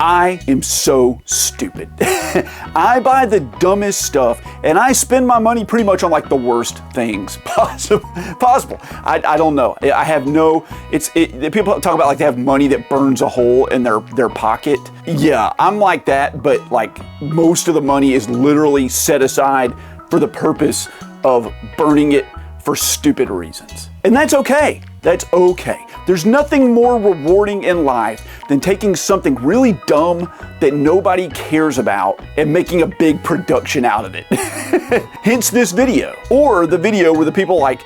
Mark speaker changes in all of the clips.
Speaker 1: I am so stupid. I buy the dumbest stuff and I spend my money pretty much on like the worst things possible. I don't know. I have no, people talk about like they have money that burns a hole in their pocket. Yeah, I'm like that, but like most of the money is literally set aside for the purpose of burning it for stupid reasons. And that's okay. That's okay. There's nothing more rewarding in life than taking something really dumb that nobody cares about and making a big production out of it. Hence this video. Or the video where the people like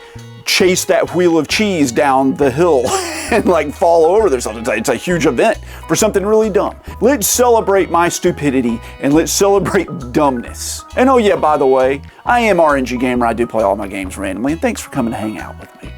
Speaker 1: chase that wheel of cheese down the hill and like fall over. It's a huge event for something really dumb. Let's celebrate my stupidity and let's celebrate dumbness. And oh yeah, by the way, I am RNG Gamer. I do play all my games randomly, and thanks for coming to hang out with me.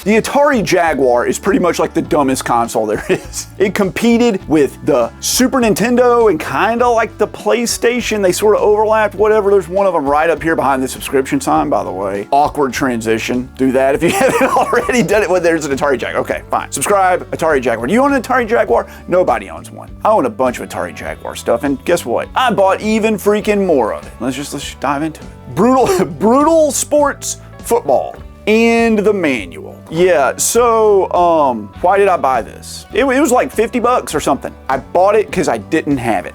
Speaker 1: The Atari Jaguar is pretty much like the dumbest console there is. It competed with the Super Nintendo and kind of like the PlayStation. They sort of overlapped, whatever. There's one of them right up here behind the subscription sign, by the way. Awkward transition. Do that if you haven't already done it. Well, there's an Atari Jaguar. Okay, fine. Subscribe, Atari Jaguar. Do you own an Atari Jaguar? Nobody owns one. I own a bunch of Atari Jaguar stuff, and guess what? I bought even freaking more of it. Let's just dive into it. Brutal sports football. And the manual. Yeah, so why did I buy this? It was like 50 bucks or something. I bought it because I didn't have it.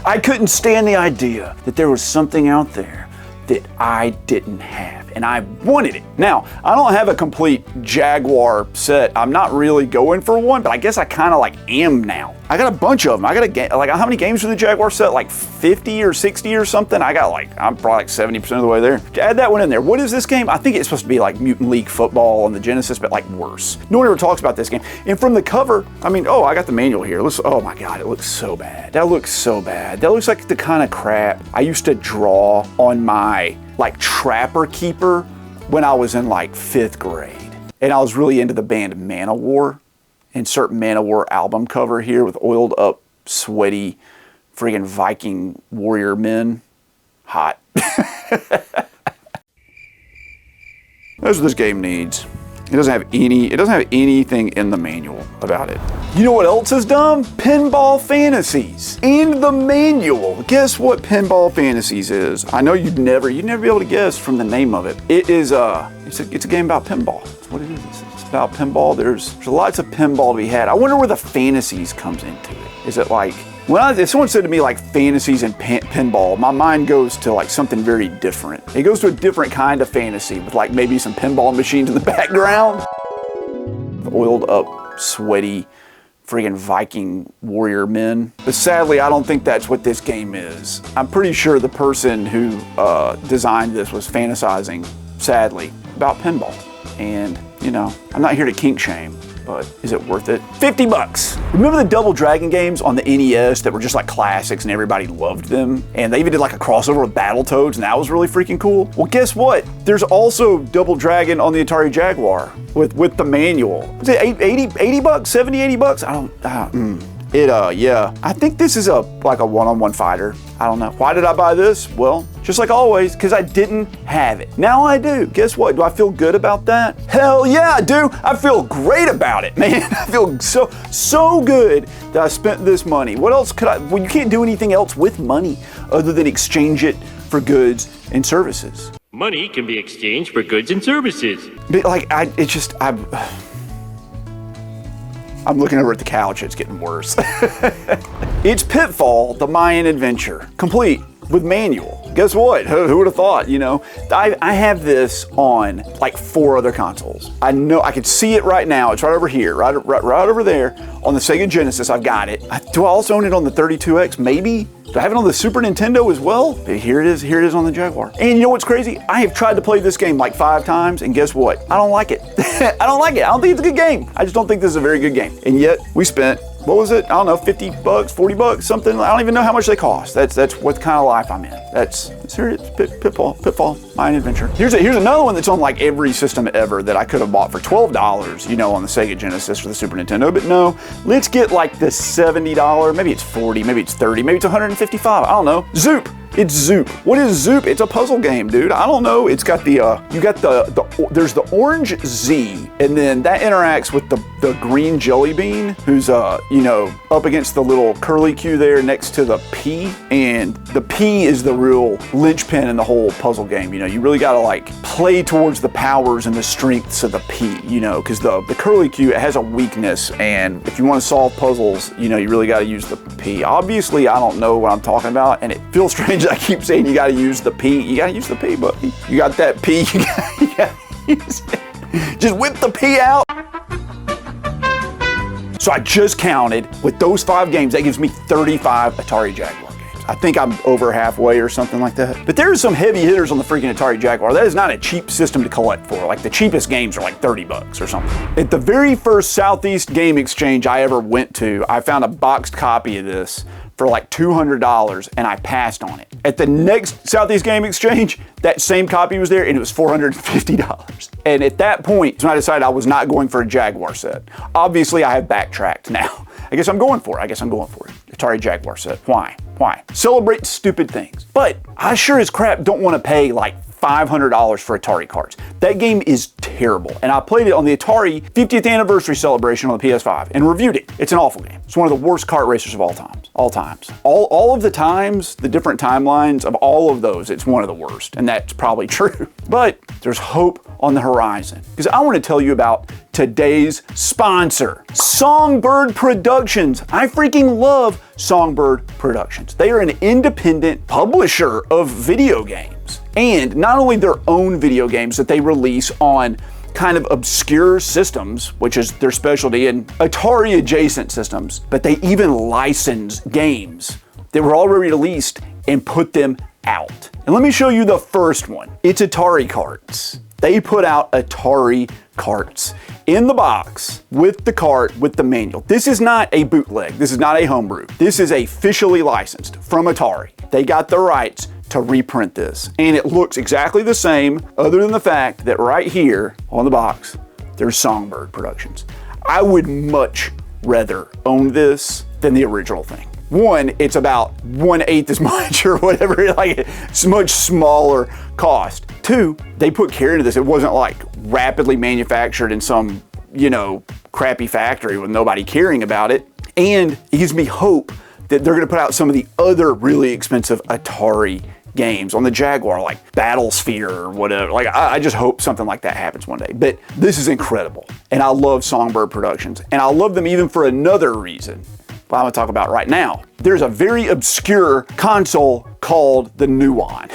Speaker 1: I couldn't stand the idea that there was something out there that I didn't have, and I wanted it. Now, I don't have a complete Jaguar set. I'm not really going for one, but I guess I kind of like am now. I got a bunch of them. I got a game, like how many games for the Jaguar set? Like 50 or 60 or something? I'm probably like 70% of the way there. Add that one in there. What is this game? I think it's supposed to be like Mutant League Football on the Genesis, but like worse. No one ever talks about this game. And from the cover, I mean, oh, I got the manual here. Oh my God, it looks so bad. That looks so bad. That looks like the kind of crap I used to draw on my like Trapper Keeper when I was in like 5th grade. And I was really into the band Manowar. Insert Manowar album cover here with oiled up, sweaty, friggin' Viking warrior men. Hot. That's what this game needs. It doesn't have anything in the manual about it. You know what else is dumb? Pinball Fantasies. In the manual. Guess what Pinball Fantasies is? I know you'd never be able to guess from the name of it. It is it's a game about pinball. That's what it is. It's about pinball. There's lots of pinball to be had. I wonder where the fantasies comes into it. Is it like, if someone said to me like fantasies and pinball, my mind goes to like something very different. It goes to a different kind of fantasy with like maybe some pinball machines in the background. The oiled up, sweaty, friggin' Viking warrior men. But sadly, I don't think that's what this game is. I'm pretty sure the person who designed this was fantasizing, sadly, about pinball. And, you know, I'm not here to kink shame, but is it worth it? 50 bucks. Remember the Double Dragon games on the NES that were just like classics and everybody loved them? And they even did like a crossover with Battletoads, and that was really freaking cool. Well, guess what? There's also Double Dragon on the Atari Jaguar with the manual. Was it 80 bucks, 70, 80 bucks? Yeah. I think this is like a one-on-one fighter. I don't know. Why did I buy this? Well, just like always, because I didn't have it. Now I do. Guess what? Do I feel good about that? Hell yeah, I do. I feel great about it, man. I feel so good that I spent this money. What else could I? Well, you can't do anything else with money other than exchange it for goods and services.
Speaker 2: Money can be exchanged for goods and services.
Speaker 1: But like, I'm looking over at the couch, it's getting worse. It's Pitfall, the Mayan Adventure, complete with manual. Guess what? Who would have thought, you know? I have this on like 4 other consoles. I know, I can see it right now. It's right over here, right over there on the Sega Genesis. I've got it. Do I also own it on the 32X? Maybe? Do I have it on the Super Nintendo as well? Here it is on the Jaguar. And you know what's crazy? I have tried to play this game like 5 times, and guess what? I don't like it. I don't like it. I don't think it's a good game. I just don't think this is a very good game. And yet, we spent, what was it? I don't know, 50 bucks, 40 bucks, something. I don't even know how much they cost. That's what kind of life I'm in. Here it is, Pitfall, Mayan Adventure. Here's another one that's on like every system ever that I could have bought for $12, you know, on the Sega Genesis or the Super Nintendo, but no, let's get like the $70, maybe it's 40, maybe it's 30, maybe it's 155, I don't know. Zoop, It's Zoop. What is Zoop? It's a puzzle game, dude. I don't know. It's got the, you got there's the orange Z, and then that interacts with the green jelly bean, who's, you know, up against the little curly Q there next to the P, and the P is the real linchpin in the whole puzzle game. You know, you really gotta like play towards the powers and the strengths of the P, you know, because the curly Q, it has a weakness, and if you want to solve puzzles, you know, you really gotta use the P. Obviously, I don't know what I'm talking about, and it feels strange that I keep saying you gotta use the P. You gotta use the P, buddy. You got that P, you gotta use it. Just whip the P out. So I just counted, with those 5 games, that gives me 35 Atari Jaguar games. I think I'm over halfway or something like that. But there's some heavy hitters on the freaking Atari Jaguar. That is not a cheap system to collect for. Like the cheapest games are like 30 bucks or something. At the very first Southeast Game Exchange I ever went to, I found a boxed copy of this for like $200, and I passed on it. At the next Southeast Game Exchange, that same copy was there, and it was $450. And at that point, I decided I was not going for a Jaguar set. Obviously, I have backtracked now. I guess I'm going for it. Atari Jaguar set. Why? Celebrate stupid things. But I sure as crap don't want to pay like $500 for Atari cards. That game is terrible, and I played it on the Atari 50th anniversary celebration on the PS5 and reviewed it. It's an awful game. It's one of the worst kart racers of all times. All of the times, the different timelines of all of those, it's one of the worst, and that's probably true. But there's hope on the horizon, because I want to tell you about today's sponsor, Songbird Productions. I freaking love Songbird Productions. They are an independent publisher of video games, and not only their own video games that they release on kind of obscure systems, which is their specialty, and Atari adjacent systems, but they even license games that were already released and put them out. And let me show you the first one. It's Atari carts. They put out Atari carts in the box with the cart, with the manual. This is not a bootleg. This is not a homebrew. This is officially licensed from Atari. They got the rights to reprint this, and it looks exactly the same, other than the fact that right here on the box there's Songbird Productions. I would much rather own this than the original thing. One, it's about 1/8 as much or whatever, like it's much smaller cost. Two, they put care into this. It wasn't like rapidly manufactured in some, you know, crappy factory with nobody caring about it. And it gives me hope that they're gonna put out some of the other really expensive Atari games on the Jaguar, like Battlesphere or whatever. Like, I just hope something like that happens one day. But this is incredible, and I love Songbird Productions, and I love them even for another reason, what I'm gonna talk about right now. There's a very obscure console called the Nuon,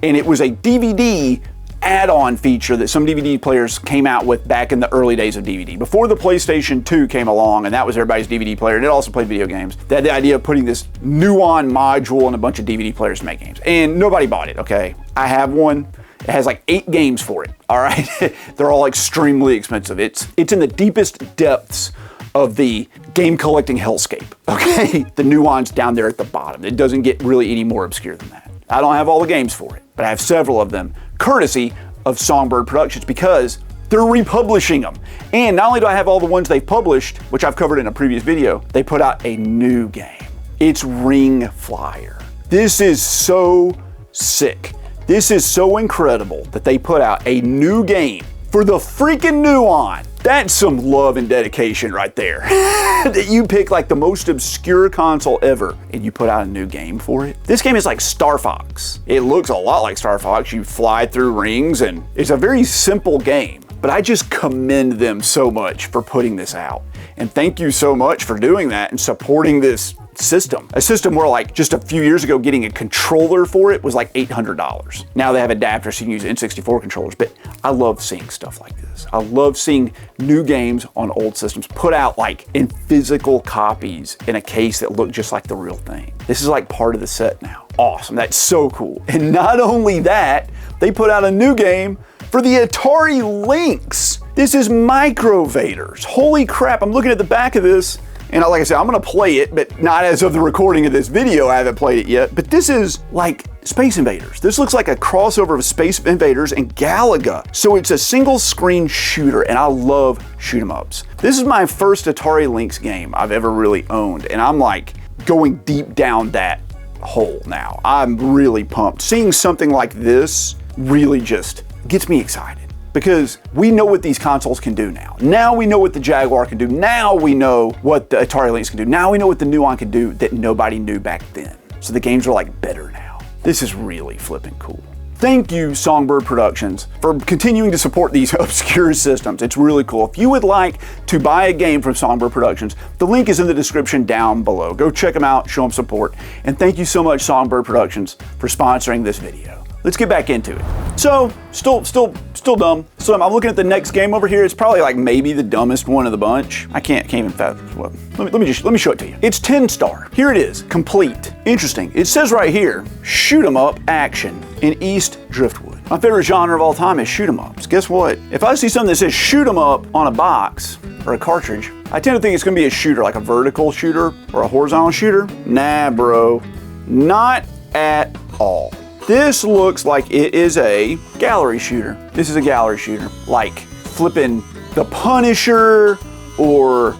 Speaker 1: and it was a DVD add-on feature that some DVD players came out with back in the early days of DVD. Before the PlayStation 2 came along, and that was everybody's DVD player, and it also played video games. They had the idea of putting this Nuon module and a bunch of DVD players to make games, and nobody bought it, okay? I have one. It has like 8 games for it, all right? They're all extremely expensive. It's in the deepest depths of the game collecting hellscape, okay? The Nuon's down there at the bottom. It doesn't get really any more obscure than that. I don't have all the games for it, but I have several of them, courtesy of Songbird Productions, because they're republishing them. And not only do I have all the ones they've published, which I've covered in a previous video, they put out a new game. It's Ring Flyer. This is so sick. This is so incredible that they put out a new game for the freaking Nuon. That's some love and dedication right there. That you pick like the most obscure console ever and you put out a new game for it. This game is like Star Fox. It looks a lot like Star Fox. You fly through rings, and it's a very simple game. But I just commend them so much for putting this out. And thank you so much for doing that and supporting this system. A system where like just a few years ago getting a controller for it was like $800. Now they have adapters so you can use N64 controllers, but I love seeing stuff like this. I love seeing new games on old systems put out like in physical copies in a case that look just like the real thing. This is like part of the set now. Awesome, that's so cool. And not only that, they put out a new game for the Atari Lynx. This is Microvaders. Holy crap, I'm looking at the back of this, and like I said, I'm gonna play it, but not as of the recording of this video. I haven't played it yet, but this is like Space Invaders. This looks like a crossover of Space Invaders and Galaga. So it's a single screen shooter, and I love shoot 'em ups. This is my first Atari Lynx game I've ever really owned, and I'm like going deep down that hole now. I'm really pumped. Seeing something like this really just gets me excited because we know what these consoles can do now. Now we know what the Jaguar can do. Now we know what the Atari Lynx can do. Now we know what the Nuon can do that nobody knew back then. So the games are like better now. This is really flipping cool. Thank you, Songbird Productions, for continuing to support these obscure systems. It's really cool. If you would like to buy a game from Songbird Productions, the link is in the description down below. Go check them out, show them support. And thank you so much, Songbird Productions, for sponsoring this video. Let's get back into it. So, still dumb. So I'm looking at the next game over here. It's probably like maybe the dumbest one of the bunch. I can't even fathom. Well, let me show it to you. It's 10 star. Here it is, complete. Interesting. It says right here, shoot 'em up action in East Driftwood. My favorite genre of all time is shoot 'em ups. Guess what? If I see something that says shoot 'em up on a box or a cartridge, I tend to think it's gonna be a shooter, like a vertical shooter or a horizontal shooter. Nah, bro, not at all. This looks like it is a gallery shooter. This is a gallery shooter, like flipping The Punisher or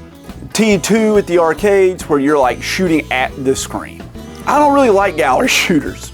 Speaker 1: T2 at the arcades where you're like shooting at the screen. I don't really like gallery shooters.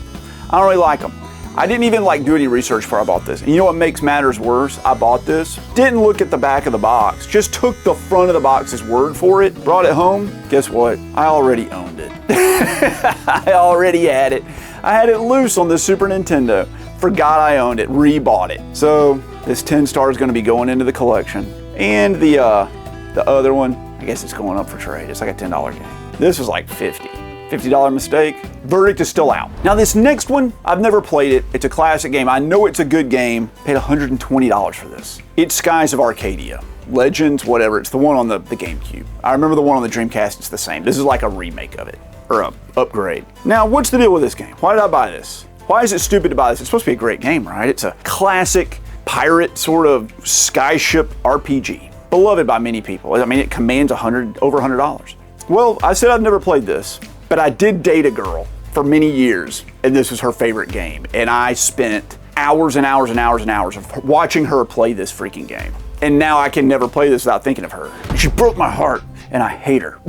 Speaker 1: I don't really like them. I didn't even like do any research before I bought this. And you know what makes matters worse? I bought this, didn't look at the back of the box, just took the front of the box's word for it, brought it home. Guess what? I already owned it. I already had it. I had it loose on the Super Nintendo. Forgot I owned it, rebought it. So this 10 star is gonna be going into the collection. And the other one, I guess it's going up for trade. It's like a $10 game. This was like $50 mistake. Verdict is still out. Now this next one, I've never played it. It's a classic game. I know it's a good game. Paid $120 for this. It's Skies of Arcadia. Legends, whatever. It's the one on the GameCube. I remember the one on the Dreamcast, it's the same. This is like a remake of it, or a upgrade. Now, what's the deal with this game? Why did I buy this? Why is it stupid to buy this? It's supposed to be a great game, right? It's a classic pirate sort of skyship RPG. Beloved by many people. I mean, it commands over $100. Well, I said I've never played this, but I did date a girl for many years, and this was her favorite game. And I spent hours and hours and hours and hours of watching her play this freaking game. And now I can never play this without thinking of her. She broke my heart, and I hate her.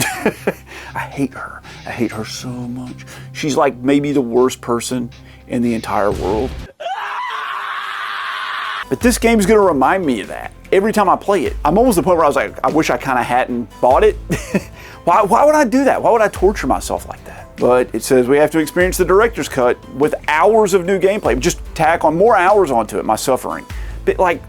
Speaker 1: I hate her. I hate her so much. She's like maybe the worst person in the entire world. But this game's gonna remind me of that every time I play it. I'm almost to the point where I was like, I wish I kind of hadn't bought it. Why would I do that? Why would I torture myself like that? But it says we have to experience the director's cut with hours of new gameplay. Just tack on more hours onto it, my suffering. But like,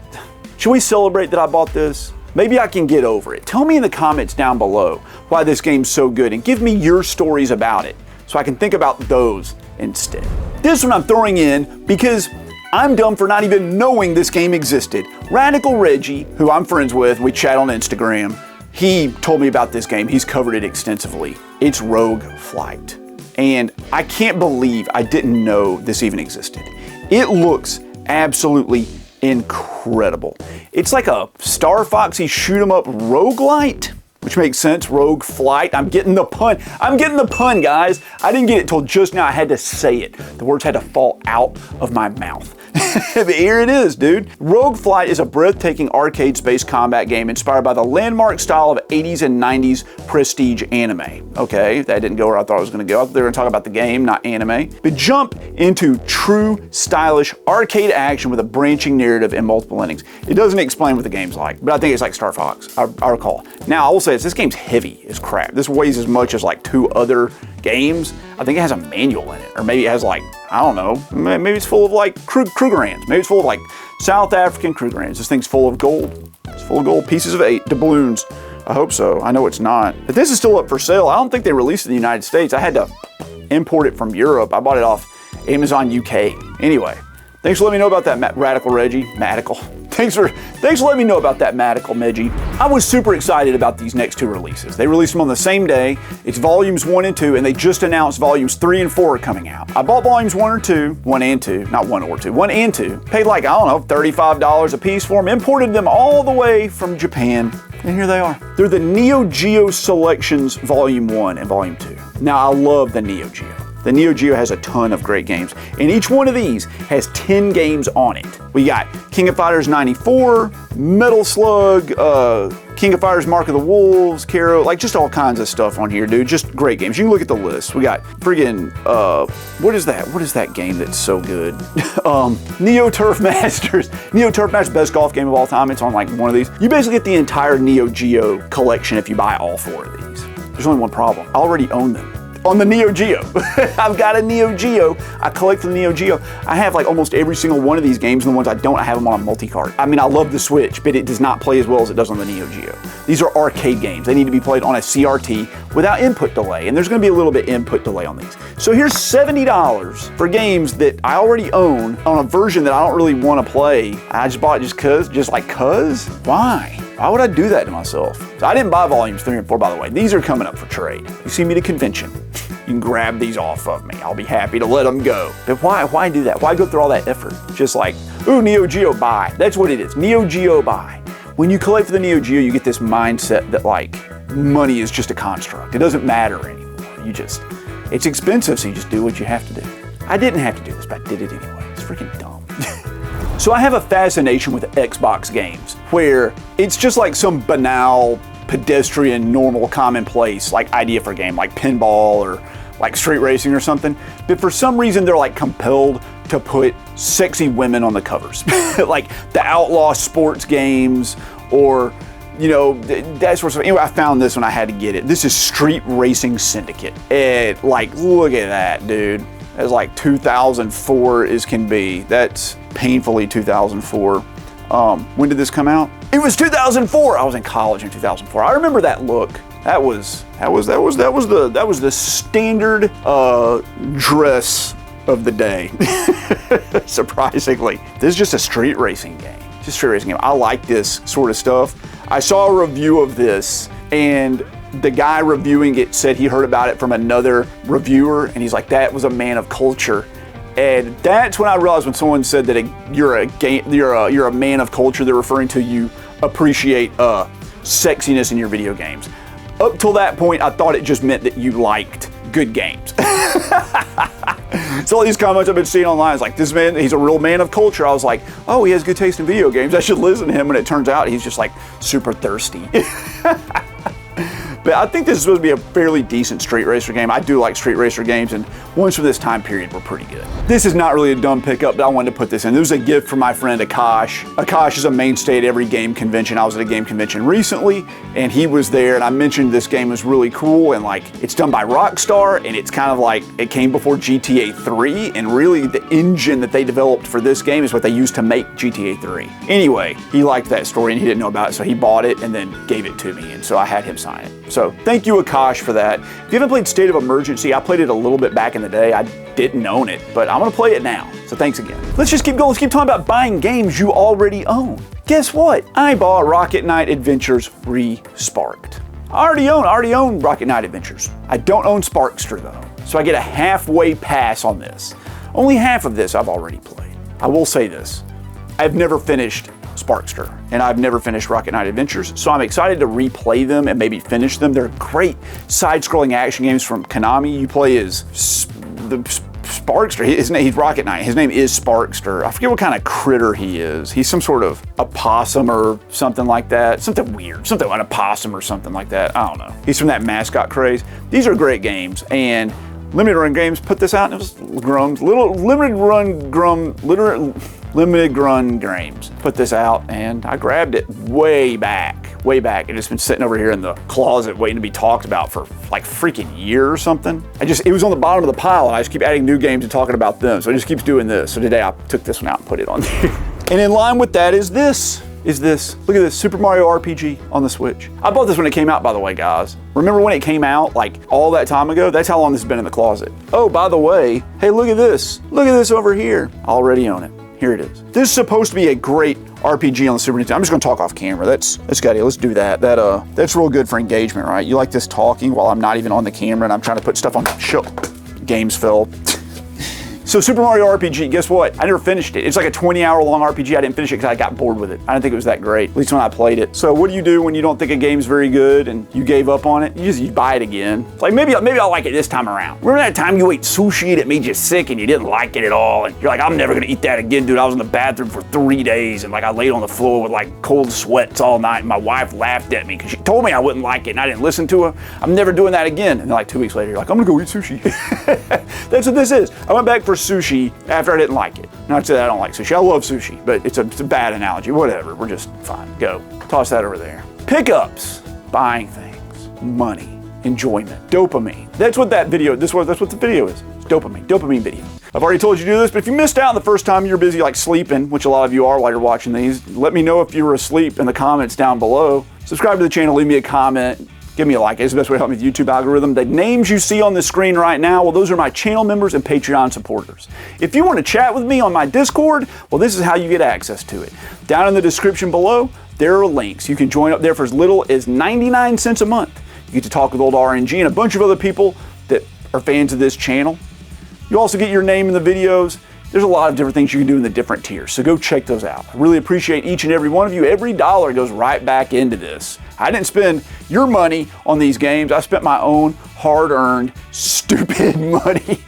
Speaker 1: should we celebrate that I bought this? Maybe I can get over it. Tell me in the comments down below why this game's so good and give me your stories about it so I can think about those instead. This one I'm throwing in because I'm dumb for not even knowing this game existed. Radical Reggie, who I'm friends with, we chat on Instagram, he told me about this game. He's covered it extensively. It's Rogue Flight. And I can't believe I didn't know this even existed. It looks absolutely incredible. It's like a Star Foxy shoot 'em up roguelite, which makes sense, Rogue Flight. I'm getting the pun. I'm getting the pun, guys. I didn't get it till just now. I had to say it. The words had to fall out of my mouth. But here it is, dude. Rogue Flight is a breathtaking arcade space combat game inspired by the landmark style of 80s and 90s prestige anime. Okay, that didn't go where I thought it was gonna go. I thought they were gonna talk about the game, not anime. But jump into true stylish arcade action with a branching narrative and multiple endings. It doesn't explain what the game's like, but I think it's like Star Fox, I recall. Now, I will say this game's heavy as crap. This weighs as much as like 2 other games. I think it has a manual in it, or maybe it has like, I don't know, maybe it's full of like Krugerrands. Maybe it's full of like South African Krugerrands. This thing's full of gold. It's full of gold, pieces of 8 doubloons. I hope so. I know it's not. But this is still up for sale. I don't think they released it in the United States. I had to import it from Europe. I bought it off Amazon UK. Anyway, thanks for letting me know about that, Radical Reggie. Madical. Thanks for letting me know about that, Madical Meggie. I was super excited about these next 2 releases. They released them on the same day. It's volumes 1 and 2, and they just announced volumes 3 and 4 are coming out. I bought volumes 1 or 2, 1 and 2, not 1 or 2, 1 and 2. Paid like, I don't know, $35 a piece for them. Imported them all the way from Japan, and here they are. They're the Neo Geo Selections Volume 1 and Volume 2. Now, I love the Neo Geo. The Neo Geo has a ton of great games, and each one of these has 10 games on it. We got King of Fighters 94, Metal Slug, King of Fighters Mark of the Wolves, Caro, like just all kinds of stuff on here, dude. Just great games. You can look at the list. We got friggin', what is that? What is that game that's so good? Neo Turf Masters. Neo Turf Masters, best golf game of all time. It's on like one of these. You basically get the entire Neo Geo collection if you buy all 4 of these. There's only one problem. I already own them. On the Neo Geo. I've got a Neo Geo. I collect the Neo Geo. I have like almost every single one of these games, and the ones I don't, I have them on a multi-cart. I mean, I love the Switch, but it does not play as well as it does on the Neo Geo. These are arcade games. They need to be played on a CRT without input delay, and there's gonna be a little bit input delay on these. So here's $70 for games that I already own on a version that I don't really wanna play. I just bought it just cause? Why? Why would I do that to myself? So I didn't buy volumes 3 and 4, by the way. These are coming up for trade. You see me at a convention, you can grab these off of me. I'll be happy to let them go. But why do that? Why go through all that effort? Just like, ooh, Neo Geo, buy. That's what it is, Neo Geo, buy. When you collect for the Neo Geo, you get this mindset that like, money is just a construct. It doesn't matter anymore. It's expensive, so you just do what you have to do. I didn't have to do this, but I did it anyway. It's freaking dumb. So I have a fascination with Xbox games where it's just like some banal, pedestrian, normal, commonplace like idea for a game, like pinball or like street racing or something. But for some reason, they're like compelled to put sexy women on the covers. Like the outlaw sports games or, you know, that sort of stuff. Anyway, I found this when I had to get it. This is Street Racing Syndicate. And like, look at that, dude. That's like 2004 as can be. That's painfully 2004. When did this come out? It was 2004. I was in college in 2004. I remember that look. That was the standard dress of the day. Surprisingly, this is just a street racing game. Just a street racing game. I like this sort of stuff. I saw a review of this, and the guy reviewing it said he heard about it from another reviewer, and he's like, that was a man of culture. And that's when I realized when someone said that you're a man of culture, they're referring to you appreciate sexiness in your video games. Up till that point, I thought it just meant that you liked good games. So all these comments I've been seeing online is like, this man, he's a real man of culture. I was like, oh, he has good taste in video games. I should listen to him. And it turns out he's just like super thirsty. But I think this is supposed to be a fairly decent street racer game. I do like street racer games, and ones from this time period were pretty good. This is not really a dumb pickup, but I wanted to put this in. This was a gift from my friend Akash. Akash is a mainstay at every game convention. I was at a game convention recently, and he was there, and I mentioned this game was really cool, and like, it's done by Rockstar, and it's kind of like, it came before GTA 3, and really the engine that they developed for this game is what they used to make GTA 3. Anyway, he liked that story, and he didn't know about it, so he bought it and then gave it to me, and so I had him sign it. So thank you, Akash, for that. If you haven't played State of Emergency, I played it a little bit back in the day. I didn't own it, but I'm gonna play it now. So thanks again. Let's just keep going. Let's keep talking about buying games you already own. Guess what? I bought Rocket Knight Adventures Re-Sparked. I already own Rocket Knight Adventures. I don't own Sparkster though. So I get a halfway pass on this. Only half of this I've already played. I will say this, I've never finished Sparkster, and I've never finished Rocket Knight Adventures, so I'm excited to replay them and maybe finish them. They're great side-scrolling action games from Konami. You play as the Sparkster. He's Rocket Knight. His name is Sparkster. I forget what kind of critter he is. He's some sort of opossum or something like that. Something weird. Something like an opossum or something like that. I don't know. He's from that mascot craze. These are great games, and Limited Run Games put this out, and it was Limited Run Games put this out, and I grabbed it way back. And it's been sitting over here in the closet waiting to be talked about for like freaking year or something. It was on the bottom of the pile, and I just keep adding new games and talking about them, so it just keeps doing this. So today I took this one out and put it on there. And in line with that is this. Look at this, Super Mario RPG on the Switch. I bought this when it came out, by the way, guys. Remember when it came out, like all that time ago? That's how long this has been in the closet. Oh, by the way, hey, look at this. Look at this over here. I already own it. Here it is. This is supposed to be a great RPG on the Super Nintendo. I'm just gonna talk off camera. Let's do that. That's real good for engagement, right? You like this talking while I'm not even on the camera and I'm trying to put stuff on. Games fell. So Super Mario RPG, guess what? I never finished it. It's like a 20-hour long RPG. I didn't finish it because I got bored with it. I didn't think it was that great, at least when I played it. So what do you do when you don't think a game's very good and you gave up on it? You buy it again. It's like maybe I'll like it this time around. Remember that time you ate sushi that made you sick and you didn't like it at all? And you're like, I'm never gonna eat that again, dude. I was in the bathroom for 3 days and like I laid on the floor with like cold sweats all night and my wife laughed at me because she told me I wouldn't like it and I didn't listen to her. I'm never doing that again. And then like 2 weeks later, you're like, I'm gonna go eat sushi. That's what this is. I went back for sushi after I didn't like it. Not that I don't like sushi. I love sushi, but it's a bad analogy. Whatever. We're just fine. Go. Toss that over there. Pickups. Buying things. Money. Enjoyment. Dopamine. That's what that video, that's what the video is. It's dopamine. Dopamine video. I've already told you to do this, but if you missed out the first time you're busy like sleeping, which a lot of you are while you're watching these, let me know if you were asleep in the comments down below. Subscribe to the channel, leave me a comment, give me a like. It's the best way to help me with the YouTube algorithm. The names you see on the screen right now, well, those are my channel members and Patreon supporters. If you want to chat with me on my Discord, well, this is how you get access to it. Down in the description below, there are links. You can join up there for as little as 99 cents a month. You get to talk with old RNG and a bunch of other people that are fans of this channel. You also get your name in the videos. There's a lot of different things you can do in the different tiers, so go check those out. I really appreciate each and every one of you. Every dollar goes right back into this. I didn't spend your money on these games. I spent my own hard-earned, stupid money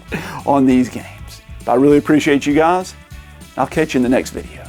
Speaker 1: on these games. But I really appreciate you guys. I'll catch you in the next video.